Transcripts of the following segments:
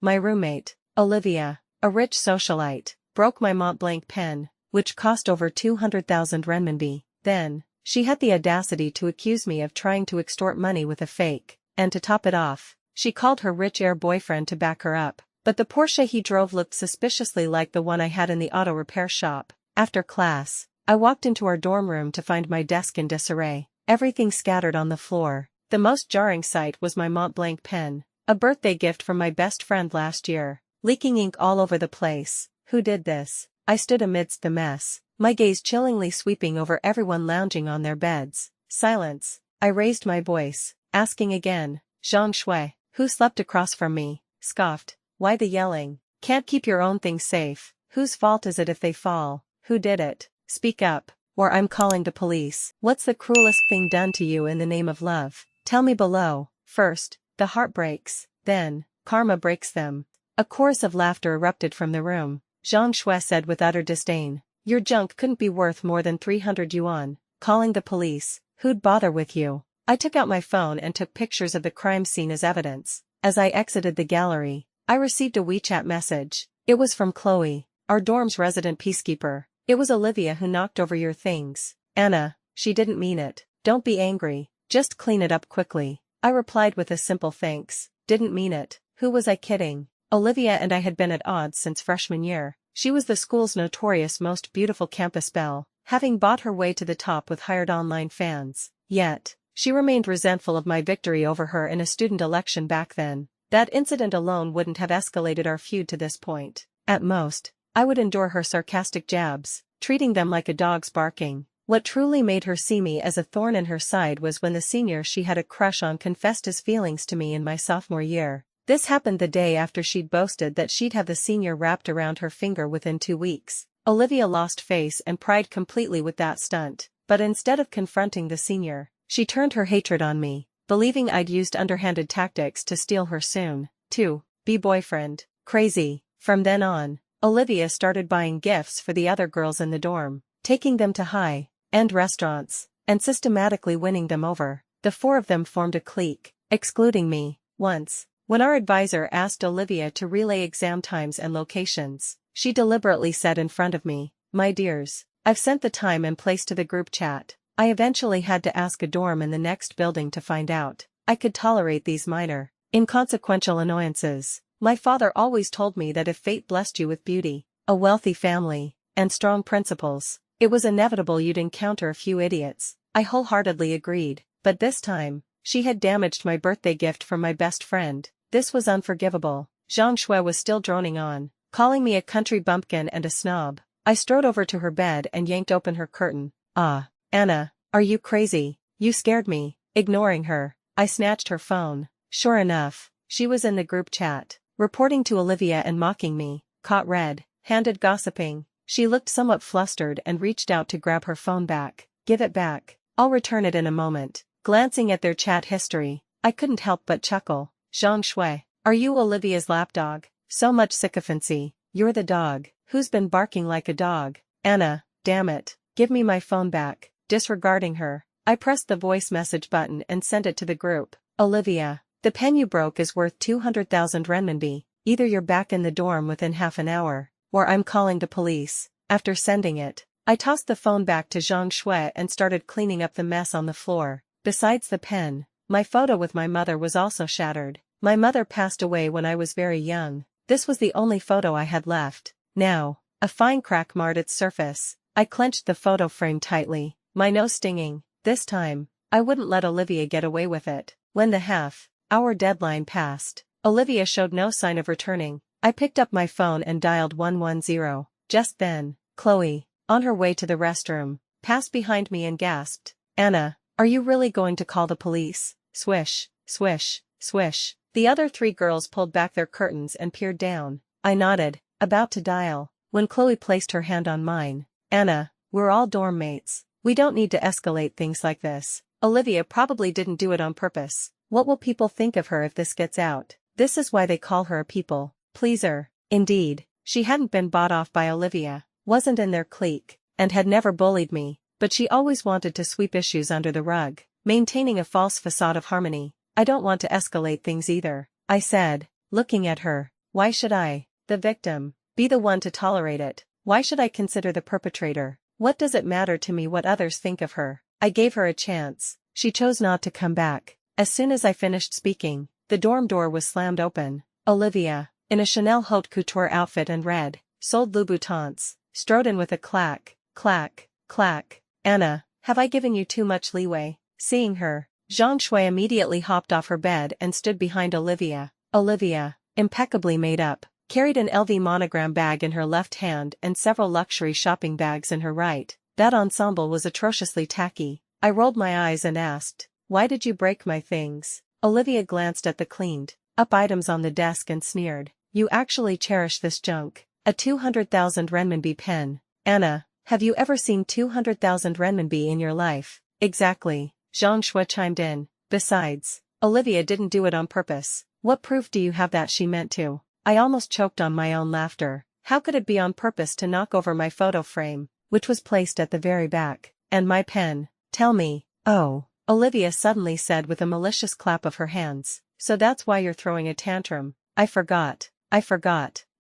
My roommate, Olivia, a rich socialite, broke my Montblanc pen, which cost over 200,000 renminbi. Then, she had the audacity to accuse me of trying to extort money with a fake, and to top it off, she called her rich heir boyfriend to back her up. But the Porsche he drove looked suspiciously like the one I had in the auto repair shop. After class, I walked into our dorm room to find my desk in disarray, everything scattered on the floor. The most jarring sight was my Montblanc pen, a birthday gift from my best friend last year, leaking ink all over the place. Who did this? I stood amidst the mess, my gaze chillingly sweeping over everyone lounging on their beds. Silence. I raised my voice, asking again. Zhang Shui, who slept across from me, scoffed. Why the yelling? Can't keep your own things safe. Whose fault is it if they fall? Who did it? Speak up, or I'm calling the police. What's the cruelest thing done to you in the name of love? Tell me below. First, the heart breaks, then, karma breaks them. A chorus of laughter erupted from the room. Zhang Shui said with utter disdain. Your junk couldn't be worth more than 300 yuan. Calling the police. Who'd bother with you? I took out my phone and took pictures of the crime scene as evidence. As I exited the gallery, I received a WeChat message. It was from Chloe, our dorm's resident peacekeeper. It was Olivia who knocked over your things. Anna, she didn't mean it. Don't be angry, just clean it up quickly. I replied with a simple thanks. Didn't mean it. Who was I kidding? Olivia and I had been at odds since freshman year. She was the school's notorious most beautiful campus belle, having bought her way to the top with hired online fans. Yet, she remained resentful of my victory over her in a student election back then. That incident alone wouldn't have escalated our feud to this point. At most, I would endure her sarcastic jabs, treating them like a dog's barking. What truly made her see me as a thorn in her side was when the senior she had a crush on confessed his feelings to me in my sophomore year. This happened the day after she'd boasted that she'd have the senior wrapped around her finger within 2 weeks. Olivia lost face and pride completely with that stunt, but instead of confronting the senior, she turned her hatred on me, believing I'd used underhanded tactics to steal her soon, to be boyfriend. Crazy. From then on, Olivia started buying gifts for the other girls in the dorm, taking them to high-end restaurants, and systematically winning them over. The 4 of them formed a clique, excluding me. Once, when our advisor asked Olivia to relay exam times and locations, she deliberately said in front of me, "My dears, I've sent the time and place to the group chat." I eventually had to ask a dorm in the next building to find out. I could tolerate these minor, inconsequential annoyances. My father always told me that if fate blessed you with beauty, a wealthy family, and strong principles, it was inevitable you'd encounter a few idiots. I wholeheartedly agreed, but this time, she had damaged my birthday gift from my best friend. This was unforgivable. Zhang Shui was still droning on, calling me a country bumpkin and a snob. I strode over to her bed and yanked open her curtain. Ah, Anna, are you crazy? You scared me. Ignoring her, I snatched her phone. Sure enough, she was in the group chat, reporting to Olivia and mocking me. Caught red-handed gossiping, she looked somewhat flustered and reached out to grab her phone back. Give it back. I'll return it in a moment. Glancing at their chat history, I couldn't help but chuckle. Zhang Shui, are you Olivia's lapdog? So much sycophancy. You're the dog. Who's been barking like a dog? Anna, damn it. Give me my phone back. Disregarding her, I pressed the voice message button and sent it to the group. Olivia, the pen you broke is worth 200,000 renminbi. Either you're back in the dorm within half an hour, or I'm calling the police. After sending it, I tossed the phone back to Zhang Shui and started cleaning up the mess on the floor. Besides the pen, my photo with my mother was also shattered. My mother passed away when I was very young. This was the only photo I had left. Now, a fine crack marred its surface. I clenched the photo frame tightly, my nose stinging. This time, I wouldn't let Olivia get away with it. When the half-hour deadline passed, Olivia showed no sign of returning. I picked up my phone and dialed 110. Just then, Chloe, on her way to the restroom, passed behind me and gasped, "Anna, are you really going to call the police?" Swish, swish, swish. The other 3 girls pulled back their curtains and peered down. I nodded, about to dial, when Chloe placed her hand on mine. "Anna, we're all dorm mates. We don't need to escalate things like this. Olivia probably didn't do it on purpose. What will people think of her if this gets out? This is why they call her a people pleaser." Indeed, she hadn't been bought off by Olivia, wasn't in their clique, and had never bullied me, but she always wanted to sweep issues under the rug, maintaining a false facade of harmony. "I don't want to escalate things either," I said, looking at her. Why should I, the victim, be the one to tolerate it? Why should I consider the perpetrator? What does it matter to me what others think of her? I gave her a chance. She chose not to come back. As soon as I finished speaking, the dorm door was slammed open. Olivia, in a Chanel haute couture outfit and red, sold Louboutins, strode in with a clack, clack, clack. Anna, have I given you too much leeway? Seeing her, Zhang Shui immediately hopped off her bed and stood behind Olivia. Olivia, impeccably made up, carried an LV monogram bag in her left hand and several luxury shopping bags in her right. That ensemble was atrociously tacky. I rolled my eyes and asked, "Why did you break my things?" Olivia glanced at the cleaned-up items on the desk and sneered, "You actually cherish this junk. A 200,000 renminbi pen. Anna, have you ever seen 200,000 renminbi in your life?" "Exactly," Zhang Shui chimed in. "Besides, Olivia didn't do it on purpose. What proof do you have that she meant to?" I almost choked on my own laughter. How could it be on purpose to knock over my photo frame, which was placed at the very back, and my pen? Tell me. "Oh," Olivia suddenly said with a malicious clap of her hands, "so that's why you're throwing a tantrum. I forgot.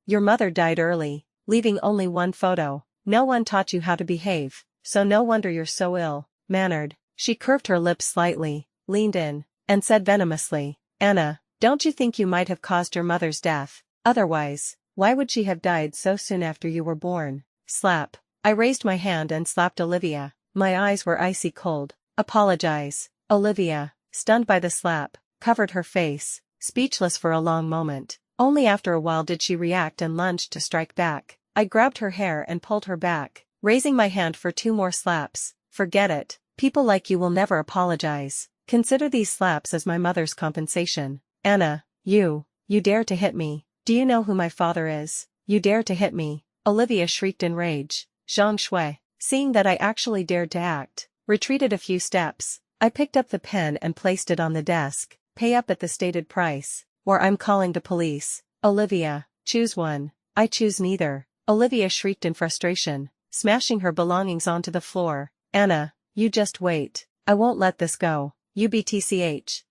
Your mother died early, leaving only one photo. No one taught you how to behave, so no wonder you're so ill-mannered." She curved her lips slightly, leaned in, and said venomously, "Anna, don't you think you might have caused your mother's death? Otherwise, why would she have died so soon after you were born?" Slap. I raised my hand and slapped Olivia. My eyes were icy cold. "Apologize." Olivia, stunned by the slap, covered her face, speechless for a long moment. Only after a while did she react and lunged to strike back. I grabbed her hair and pulled her back, raising my hand for 2 more slaps. "Forget it. People like you will never apologize. Consider these slaps as my mother's compensation." "Anna, you dare to hit me. Do you know who my father is? You dare to hit me?" Olivia shrieked in rage. Zhang Shui, seeing that I actually dared to act, retreated a few steps. I picked up the pen and placed it on the desk. "Pay up at the stated price, or I'm calling the police." "Olivia, choose one." "I choose neither," Olivia shrieked in frustration, smashing her belongings onto the floor. "Anna, you just wait. I won't let this go. You BTCH.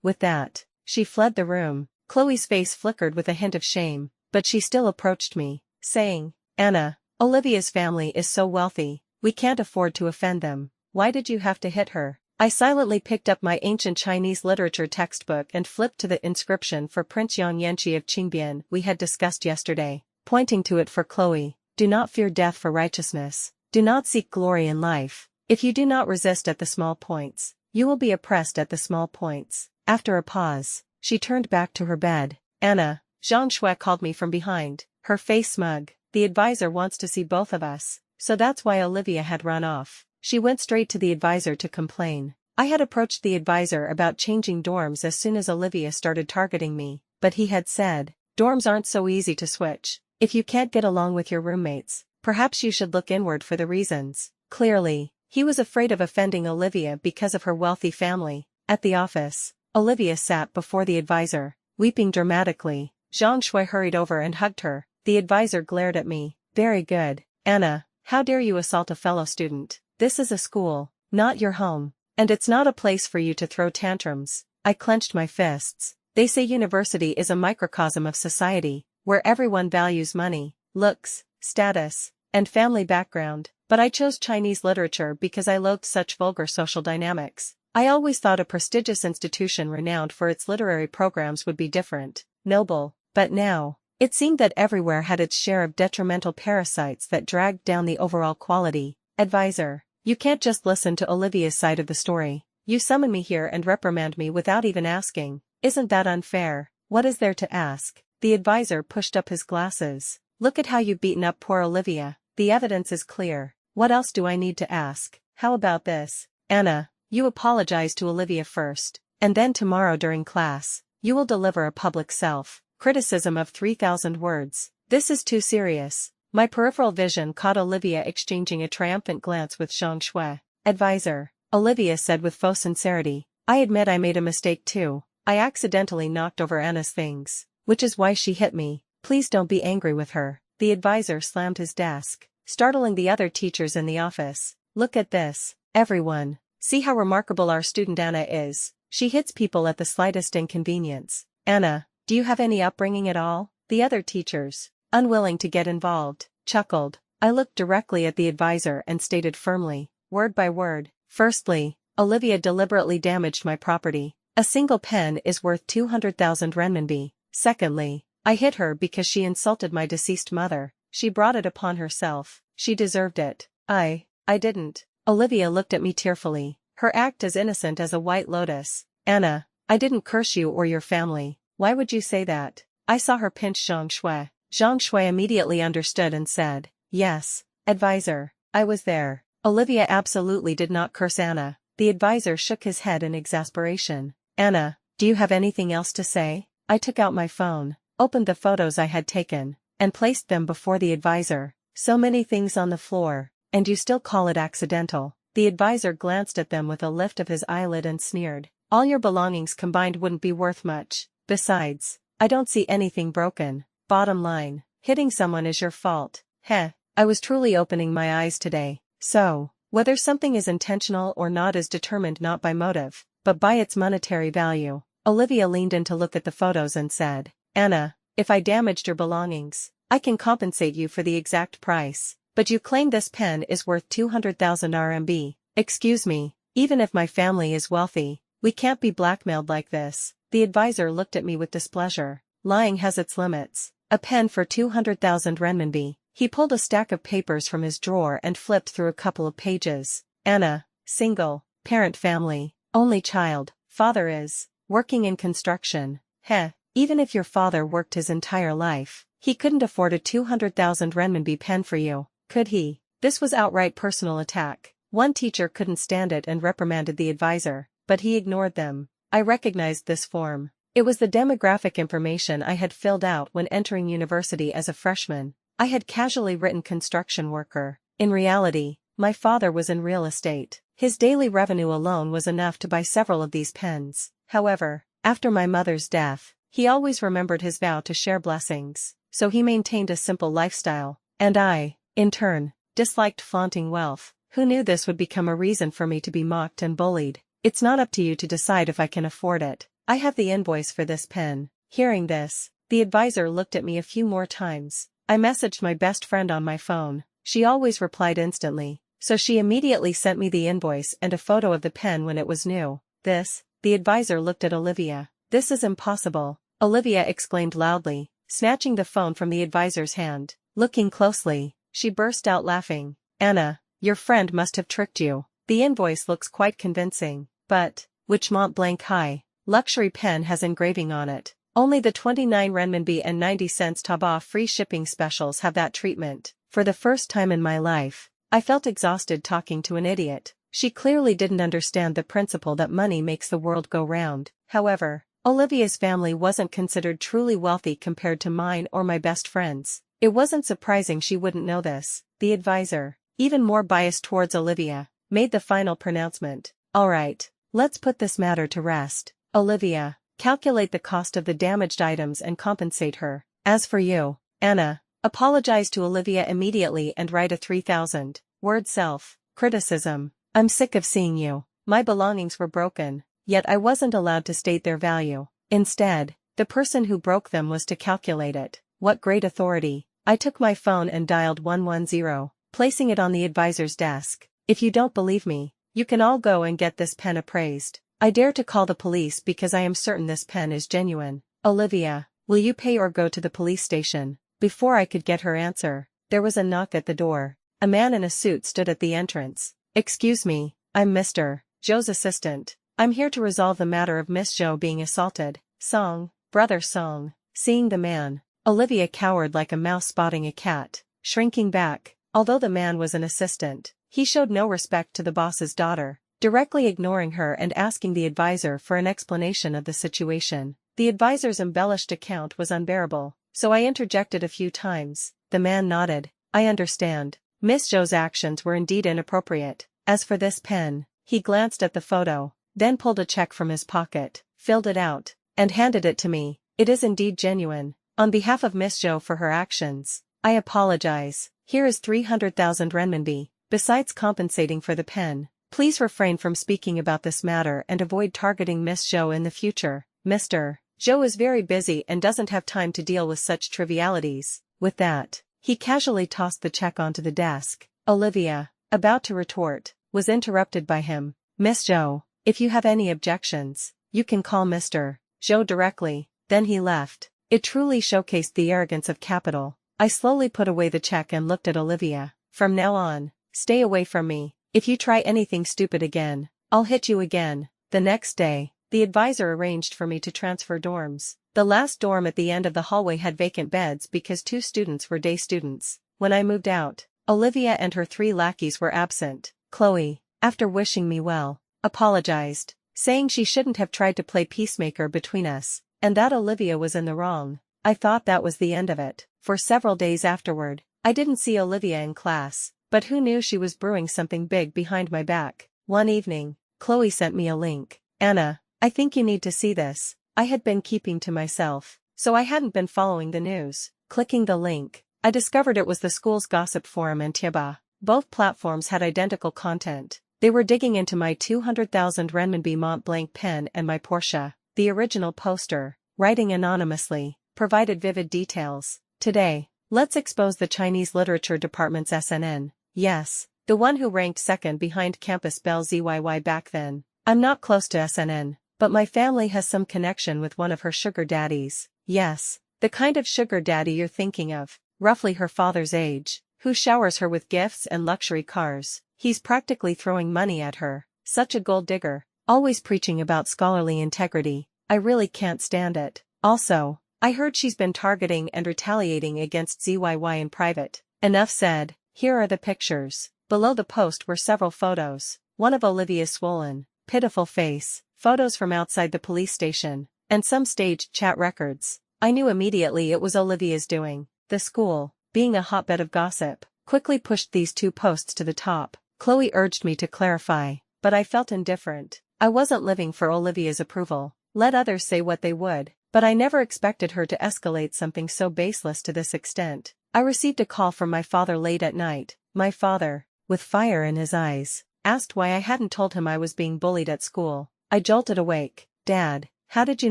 With that, she fled the room. Chloe's face flickered with a hint of shame, but she still approached me, saying, "Anna, Olivia's family is so wealthy, we can't afford to offend them. Why did you have to hit her?" I silently picked up my ancient Chinese literature textbook and flipped to the inscription for Prince Yang Yanqi of Qingbian we had discussed yesterday, pointing to it for Chloe. "Do not fear death for righteousness. Do not seek glory in life. If you do not resist at the small points, you will be oppressed at the small points." After a pause, she turned back to her bed. "Anna," Zhang Shui called me from behind, her face smug, "the advisor wants to see both of us." So that's why Olivia had run off. She went straight to the advisor to complain. I had approached the advisor about changing dorms as soon as Olivia started targeting me, but he had said, "Dorms aren't so easy to switch. If you can't get along with your roommates, perhaps you should look inward for the reasons." Clearly, he was afraid of offending Olivia because of her wealthy family. At the office, Olivia sat before the advisor, weeping dramatically. Zhang Shui hurried over and hugged her. The advisor glared at me. "Very good, Anna, how dare you assault a fellow student? This is a school, not your home, and it's not a place for you to throw tantrums." I clenched my fists. They say university is a microcosm of society, where everyone values money, looks, status, and family background, but I chose Chinese literature because I loathed such vulgar social dynamics. I always thought a prestigious institution renowned for its literary programs would be different, noble, but now, it seemed that everywhere had its share of detrimental parasites that dragged down the overall quality. Advisor, you can't just listen to Olivia's side of the story. You summon me here and reprimand me without even asking. Isn't that unfair? What is there to ask? The advisor pushed up his glasses. Look at how you've beaten up poor Olivia. The evidence is clear. What else do I need to ask? How about this? Anna, you apologize to Olivia first, and then tomorrow during class, you will deliver a public self-criticism of 3,000 words. This is too serious. My peripheral vision caught Olivia exchanging a triumphant glance with Zhang Shui. Advisor, Olivia said with faux sincerity, I admit I made a mistake too. I accidentally knocked over Anna's things, which is why she hit me. Please don't be angry with her. The advisor slammed his desk, startling the other teachers in the office. Look at this, everyone. See how remarkable our student Anna is. She hits people at the slightest inconvenience. Anna, do you have any upbringing at all? The other teachers, unwilling to get involved, chuckled. I looked directly at the advisor and stated firmly, word by word, firstly, Olivia deliberately damaged my property. A single pen is worth 200,000 renminbi. Secondly, I hit her because she insulted my deceased mother. She brought it upon herself. She deserved it. I didn't. Olivia looked at me tearfully, her act as innocent as a white lotus. Anna, I didn't curse you or your family. Why would you say that? I saw her pinch Zhang Shui. Zhang Shui immediately understood and said, yes, advisor, I was there. Olivia absolutely did not curse Anna. The advisor shook his head in exasperation. Anna, do you have anything else to say? I took out my phone, opened the photos I had taken, and placed them before the advisor. So many things on the floor, and you still call it accidental. The advisor glanced at them with a lift of his eyelid and sneered. All your belongings combined wouldn't be worth much. Besides, I don't see anything broken. Bottom line, hitting someone is your fault. Heh, I was truly opening my eyes today. So, whether something is intentional or not is determined not by motive, but by its monetary value. Olivia leaned in to look at the photos and said, Anna, if I damaged your belongings, I can compensate you for the exact price. But you claim this pen is worth 200,000 RMB. Excuse me, even if my family is wealthy, we can't be blackmailed like this. The advisor looked at me with displeasure. Lying has its limits. A pen for 200,000 renminbi. He pulled a stack of papers from his drawer and flipped through a couple of pages. Anna, single, parent family, only child, father is working in construction. Heh, even if your father worked his entire life, he couldn't afford a 200,000 renminbi pen for you, could he? This was outright personal attack. One teacher couldn't stand it and reprimanded the advisor, but he ignored them. I recognized this form. It was the demographic information I had filled out when entering university as a freshman. I had casually written construction worker. In reality, my father was in real estate. His daily revenue alone was enough to buy several of these pens. However, after my mother's death, he always remembered his vow to share blessings, so he maintained a simple lifestyle. And I, in turn, disliked flaunting wealth. Who knew this would become a reason for me to be mocked and bullied? It's not up to you to decide if I can afford it. I have the invoice for this pen. Hearing this, the advisor looked at me a few more times. I messaged my best friend on my phone. She always replied instantly, so she immediately sent me the invoice and a photo of the pen when it was new. The advisor looked at Olivia. This is impossible, Olivia exclaimed loudly, snatching the phone from the advisor's hand. Looking closely, she burst out laughing. Anna, your friend must have tricked you. The invoice looks quite convincing, but, which Montblanc high luxury pen has engraving on it? Only the 29 renminbi and 90 cents Taobao free shipping specials have that treatment. For the first time in my life, I felt exhausted talking to an idiot. She clearly didn't understand the principle that money makes the world go round. However, Olivia's family wasn't considered truly wealthy compared to mine or my best friends. It wasn't surprising she wouldn't know this. The advisor, even more biased towards Olivia, made the final pronouncement. All right, let's put this matter to rest. Olivia, calculate the cost of the damaged items and compensate her. As for you, Anna, apologize to Olivia immediately and write a 3,000-word self-criticism. I'm sick of seeing you. My belongings were broken, yet I wasn't allowed to state their value. Instead, the person who broke them was to calculate it. What great authority. I took my phone and dialed 110, placing it on the advisor's desk. If you don't believe me, you can all go and get this pen appraised. I dare to call the police because I am certain this pen is genuine. Olivia, will you pay or go to the police station? Before I could get her answer, there was a knock at the door. A man in a suit stood at the entrance. Excuse me, I'm Mr. Zhou's assistant. I'm here to resolve the matter of Miss Zhou being assaulted. Song, brother Song. Seeing the man, Olivia cowered like a mouse spotting a cat, shrinking back. Although the man was an assistant, he showed no respect to the boss's daughter, directly ignoring her and asking the advisor for an explanation of the situation. The advisor's embellished account was unbearable, so I interjected a few times. The man nodded. I understand. Miss Zhou's actions were indeed inappropriate. As for this pen, he glanced at the photo, then pulled a check from his pocket, filled it out, and handed it to me. It is indeed genuine. On behalf of Miss Zhou for her actions, I apologize. Here is 300,000 renminbi, besides compensating for the pen. Please refrain from speaking about this matter and avoid targeting Miss Zhou in the future. Mr. Joe is very busy and doesn't have time to deal with such trivialities. With that, he casually tossed the check onto the desk. Olivia, about to retort, was interrupted by him. Miss Joe, if you have any objections, you can call Mr. Joe directly. Then he left. It truly showcased the arrogance of capital. I slowly put away the check and looked at Olivia. From now on, stay away from me. If you try anything stupid again, I'll hit you again. The next day, the advisor arranged for me to transfer dorms. The last dorm at the end of the hallway had vacant beds because 2 students were day students. When I moved out, Olivia and her 3 lackeys were absent. Chloe, after wishing me well, apologized, saying she shouldn't have tried to play peacemaker between us, and that Olivia was in the wrong. I thought that was the end of it. For several days afterward, I didn't see Olivia in class, but who knew she was brewing something big behind my back. One evening, Chloe sent me a link. Anna, I think you need to see this. I had been keeping to myself, so I hadn't been following the news. Clicking the link, I discovered it was the school's gossip forum and Tieba. Both platforms had identical content. They were digging into my 200,000 renminbi Montblanc pen and my Porsche. The original poster, writing anonymously, provided vivid details. Today, let's expose the Chinese Literature Department's SNN. Yes, the one who ranked second behind Campus Bell ZYY back then. I'm not close to SNN, but my family has some connection with one of her sugar daddies. Yes, the kind of sugar daddy you're thinking of, roughly her father's age, who showers her with gifts and luxury cars. He's practically throwing money at her. Such a gold digger, always preaching about scholarly integrity. I really can't stand it. Also, I heard she's been targeting and retaliating against ZYY in private. Enough said. Here are the pictures. Below the post were several photos. One of Olivia's swollen, pitiful face, photos from outside the police station, and some staged chat records. I knew immediately it was Olivia's doing. The school, being a hotbed of gossip, quickly pushed these 2 posts to the top. Chloe urged me to clarify, but I felt indifferent. I wasn't living for Olivia's approval. Let others say what they would, but I never expected her to escalate something so baseless to this extent. I received a call from my father late at night. My father, with fire in his eyes, asked why I hadn't told him I was being bullied at school. I jolted awake. Dad, how did you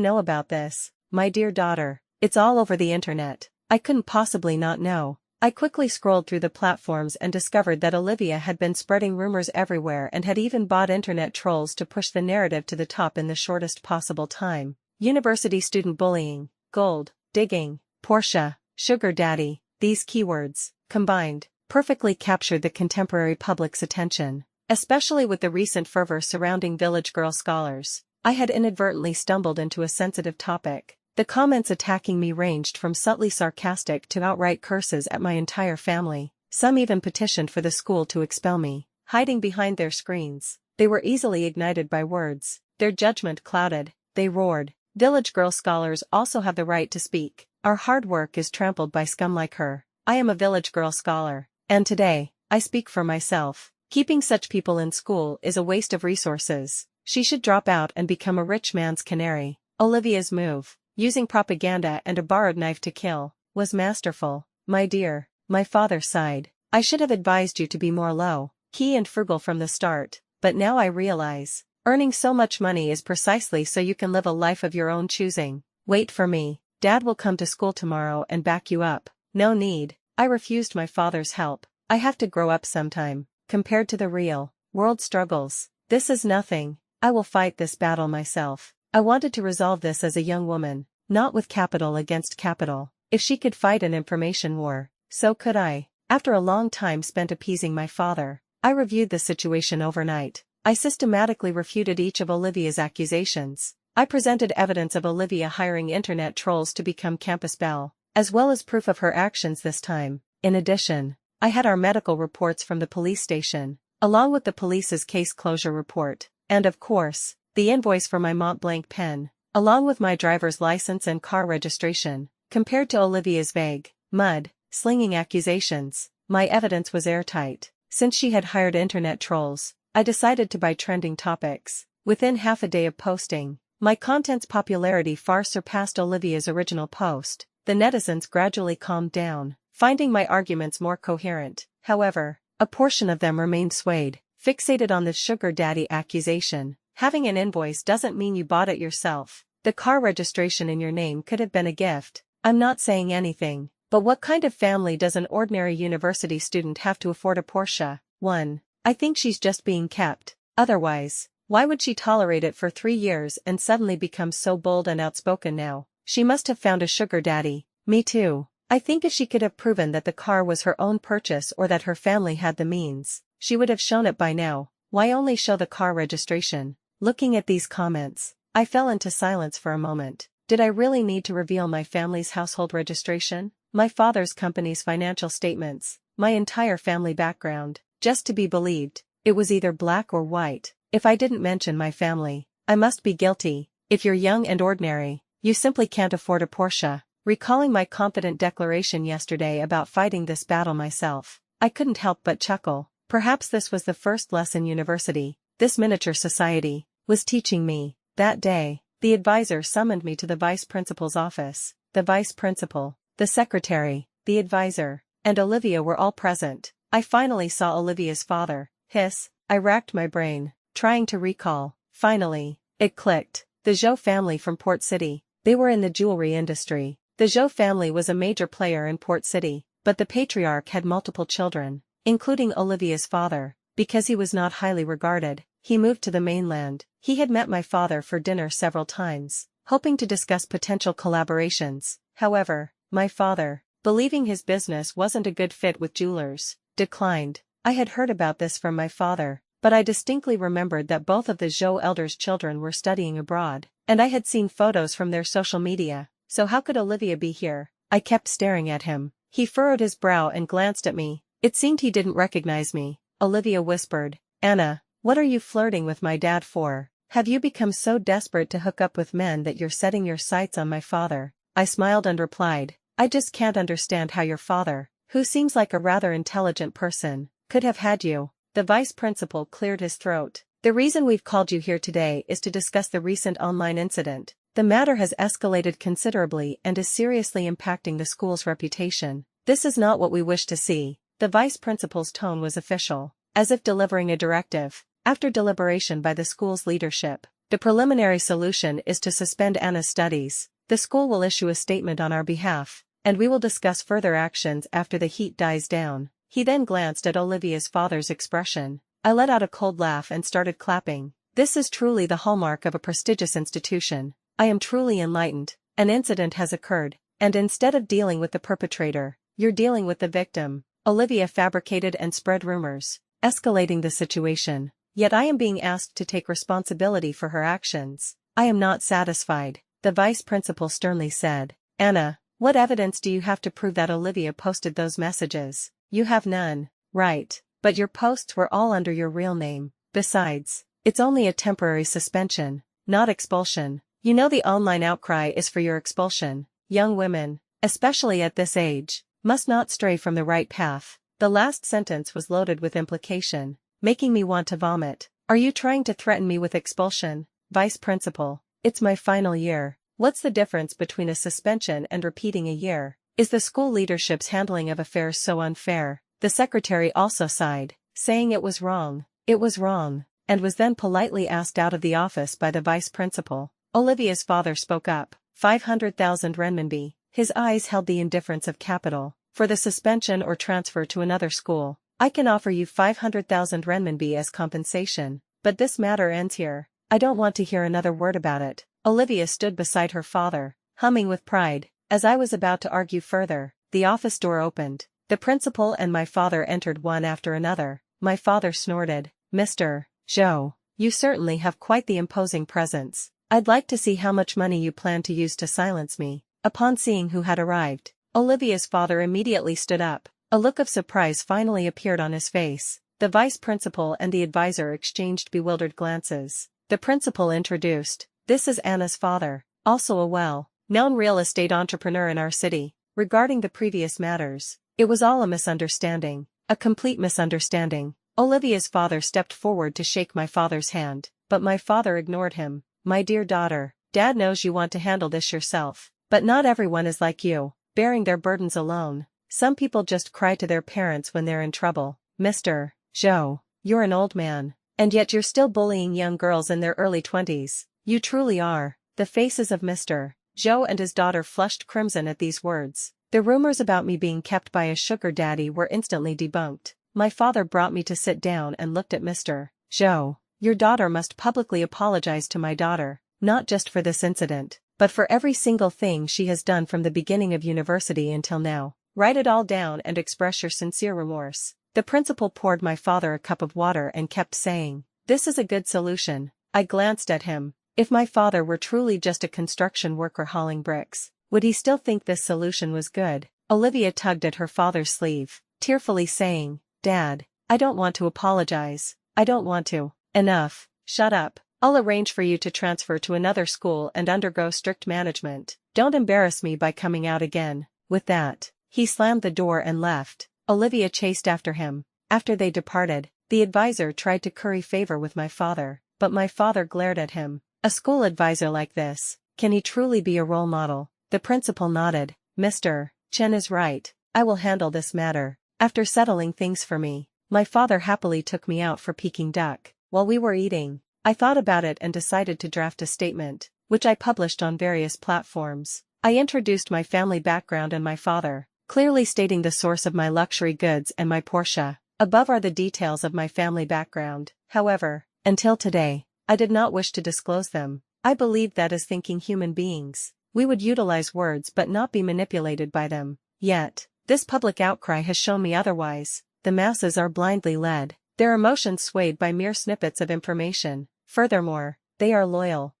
know about this? My dear daughter, it's all over the internet. I couldn't possibly not know. I quickly scrolled through the platforms and discovered that Olivia had been spreading rumors everywhere and had even bought internet trolls to push the narrative to the top in the shortest possible time. University student bullying, gold, digging, Porsche, sugar daddy, these keywords, combined, perfectly captured the contemporary public's attention, especially with the recent fervor surrounding village girl scholars. I had inadvertently stumbled into a sensitive topic. The comments attacking me ranged from subtly sarcastic to outright curses at my entire family. Some even petitioned for the school to expel me. Hiding behind their screens, they were easily ignited by words. Their judgment clouded. They roared. Village girl scholars also have the right to speak. Our hard work is trampled by scum like her. I am a village girl scholar, and today, I speak for myself. Keeping such people in school is a waste of resources. She should drop out and become a rich man's canary. Olivia's move, using propaganda and a borrowed knife to kill, was masterful. My dear, my father sighed. I should have advised you to be more low-key and frugal from the start, but now I realize, earning so much money is precisely so you can live a life of your own choosing. Wait for me. Dad will come to school tomorrow and back you up. No need. I refused my father's help. I have to grow up sometime. Compared to the real world struggles, this is nothing. I will fight this battle myself. I wanted to resolve this as a young woman, not with capital against capital. If she could fight an information war, so could I. After a long time spent appeasing my father, I reviewed the situation overnight. I systematically refuted each of Olivia's accusations. I presented evidence of Olivia hiring internet trolls to become Campus Belle, as well as proof of her actions this time. In addition, I had our medical reports from the police station, along with the police's case closure report, and of course, the invoice for my Montblanc pen, along with my driver's license and car registration. Compared to Olivia's vague, mud-slinging accusations, my evidence was airtight. Since she had hired internet trolls, I decided to buy trending topics. Within half a day of posting, my content's popularity far surpassed Olivia's original post. The netizens gradually calmed down, finding my arguments more coherent. However, a portion of them remained swayed, fixated on the sugar daddy accusation. Having an invoice doesn't mean you bought it yourself. The car registration in your name could have been a gift. I'm not saying anything, but what kind of family does an ordinary university student have to afford a Porsche? 1. I think she's just being kept. Otherwise, why would she tolerate it for 3 years and suddenly become so bold and outspoken now? She must have found a sugar daddy. Me too. I think if she could have proven that the car was her own purchase or that her family had the means, she would have shown it by now. Why only show the car registration? Looking at these comments, I fell into silence for a moment. Did I really need to reveal my family's household registration? My father's company's financial statements, my entire family background, just to be believed? It was either black or white. If I didn't mention my family, I must be guilty. If you're young and ordinary, you simply can't afford a Porsche. Recalling my confident declaration yesterday about fighting this battle myself, I couldn't help but chuckle. Perhaps this was the first lesson university, this miniature society, was teaching me. That day, the advisor summoned me to the vice principal's office. The vice principal, the secretary, the advisor, and Olivia were all present. I finally saw Olivia's father. I racked my brain, trying to recall. Finally, it clicked. The Zhou family from Port City. They were in the jewelry industry. The Zhou family was a major player in Port City, but the patriarch had multiple children, including Olivia's father. Because he was not highly regarded, he moved to the mainland. He had met my father for dinner several times, hoping to discuss potential collaborations. However, my father, believing his business wasn't a good fit with jewelers, declined. I had heard about this from my father, but I distinctly remembered that both of the Zhou elders' children were studying abroad, and I had seen photos from their social media. So how could Olivia be here? I kept staring at him. He furrowed his brow and glanced at me. It seemed he didn't recognize me. Olivia whispered, "Anna, what are you flirting with my dad for? Have you become so desperate to hook up with men that you're setting your sights on my father?" I smiled and replied, "I just can't understand how your father, who seems like a rather intelligent person, could have had you." The vice principal cleared his throat. "The reason we've called you here today is to discuss the recent online incident. The matter has escalated considerably and is seriously impacting the school's reputation. This is not what we wish to see." The vice principal's tone was official, as if delivering a directive. After deliberation by the school's leadership, the preliminary solution is to suspend Anna's studies. The school will issue a statement on our behalf, and we will discuss further actions after the heat dies down. He then glanced at Olivia's father's expression. I let out a cold laugh and started clapping. This is truly the hallmark of a prestigious institution. I am truly enlightened. An incident has occurred, and instead of dealing with the perpetrator, you're dealing with the victim. Olivia fabricated and spread rumors, escalating the situation. Yet I am being asked to take responsibility for her actions. I am not satisfied. The vice principal sternly said, "Anna, what evidence do you have to prove that Olivia posted those messages?" "You have none, right? But your posts were all under your real name. Besides, it's only a temporary suspension, not expulsion. You know the online outcry is for your expulsion. Young women, especially at this age, must not stray from the right path." The last sentence was loaded with implication, making me want to vomit. "Are you trying to threaten me with expulsion, vice principal? It's my final year. What's the difference between a suspension and repeating a year? Is the school leadership's handling of affairs so unfair?" The secretary also sighed, saying it was wrong, and was then politely asked out of the office by the vice principal. Olivia's father spoke up. 500,000 renminbi. His eyes held the indifference of capital. "For the suspension or transfer to another school, I can offer you 500,000 renminbi as compensation, but this matter ends here. I don't want to hear another word about it." Olivia stood beside her father, humming with pride. As I was about to argue further, the office door opened. The principal and my father entered one after another. My father snorted, "Mr. Zhou, you certainly have quite the imposing presence. I'd like to see how much money you plan to use to silence me." Upon seeing who had arrived, Olivia's father immediately stood up. A look of surprise finally appeared on his face. The vice principal and the advisor exchanged bewildered glances. The principal introduced, "This is Anna's father, also a well-known real estate entrepreneur in our city." Regarding the previous matters, it was all a misunderstanding, a complete misunderstanding. Olivia's father stepped forward to shake my father's hand, but my father ignored him. "My dear daughter, Dad knows you want to handle this yourself, but not everyone is like you, bearing their burdens alone. Some people just cry to their parents when they're in trouble. Mr. Zhou, you're an old man, and yet you're still bullying young girls in their early 20s. You truly are. The faces of Mr. Joe and his daughter flushed crimson at these words. The rumors about me being kept by a sugar daddy were instantly debunked. My father brought me to sit down and looked at Mr. Joe. Your daughter must publicly apologize to my daughter, not just for this incident, but for every single thing she has done from the beginning of university until now. Write it all down and express your sincere remorse. The principal poured my father a cup of water and kept saying, "This is a good solution." I glanced at him. If my father were truly just a construction worker hauling bricks, would he still think this solution was good? Olivia tugged at her father's sleeve, tearfully saying, "Dad, I don't want to apologize. I don't want to." "Enough, shut up. I'll arrange for you to transfer to another school and undergo strict management. Don't embarrass me by coming out again." With that, he slammed the door and left. Olivia chased after him. After they departed, the advisor tried to curry favor with my father, but my father glared at him. A school advisor like this, can he truly be a role model? The principal nodded. "Mr. Chen is right. I will handle this matter." After settling things for me, my father happily took me out for Peking duck. While we were eating, I thought about it and decided to draft a statement, which I published on various platforms. I introduced my family background and my father, clearly stating the source of my luxury goods and my Porsche. Above are the details of my family background. However, until today, I did not wish to disclose them. I believed that as thinking human beings, we would utilize words but not be manipulated by them. Yet, this public outcry has shown me otherwise. The masses are blindly led, their emotions swayed by mere snippets of information. Furthermore, they are loyal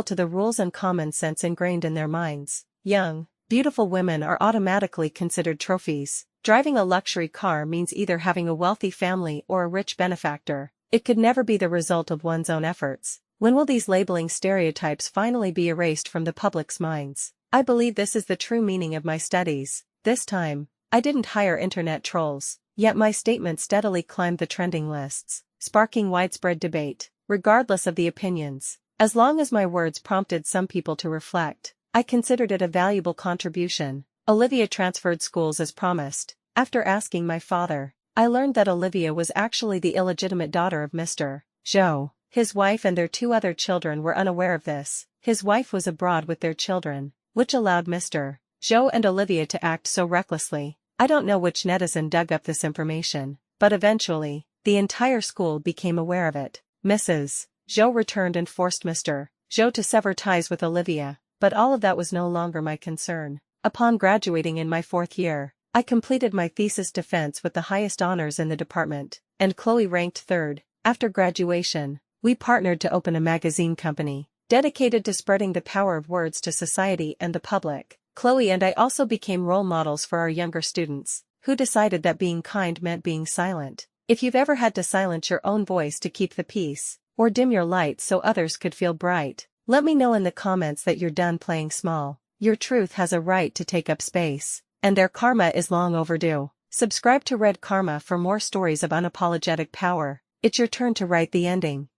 to the rules and common sense ingrained in their minds. Young, beautiful women are automatically considered trophies. Driving a luxury car means either having a wealthy family or a rich benefactor. It could never be the result of one's own efforts. When will these labeling stereotypes finally be erased from the public's minds? I believe this is the true meaning of my studies. This time, I didn't hire internet trolls, yet my statement steadily climbed the trending lists, sparking widespread debate, regardless of the opinions. As long as my words prompted some people to reflect, I considered it a valuable contribution. Olivia transferred schools as promised. After asking my father, I learned that Olivia was actually the illegitimate daughter of Mr. Joe. His wife and their 2 other children were unaware of this. His wife was abroad with their children, which allowed Mr. Joe and Olivia to act so recklessly. I don't know which netizen dug up this information, but eventually, the entire school became aware of it. Mrs. Joe returned and forced Mr. Joe to sever ties with Olivia, but all of that was no longer my concern. Upon graduating in my 4th year, I completed my thesis defense with the highest honors in the department, and Chloe ranked 3rd. After graduation, we partnered to open a magazine company, dedicated to spreading the power of words to society and the public. Chloe and I also became role models for our younger students, who decided that being kind meant being silent. If you've ever had to silence your own voice to keep the peace, or dim your light so others could feel bright, let me know in the comments that you're done playing small. Your truth has a right to take up space, and their karma is long overdue. Subscribe to Red Karma for more stories of unapologetic power. It's your turn to write the ending.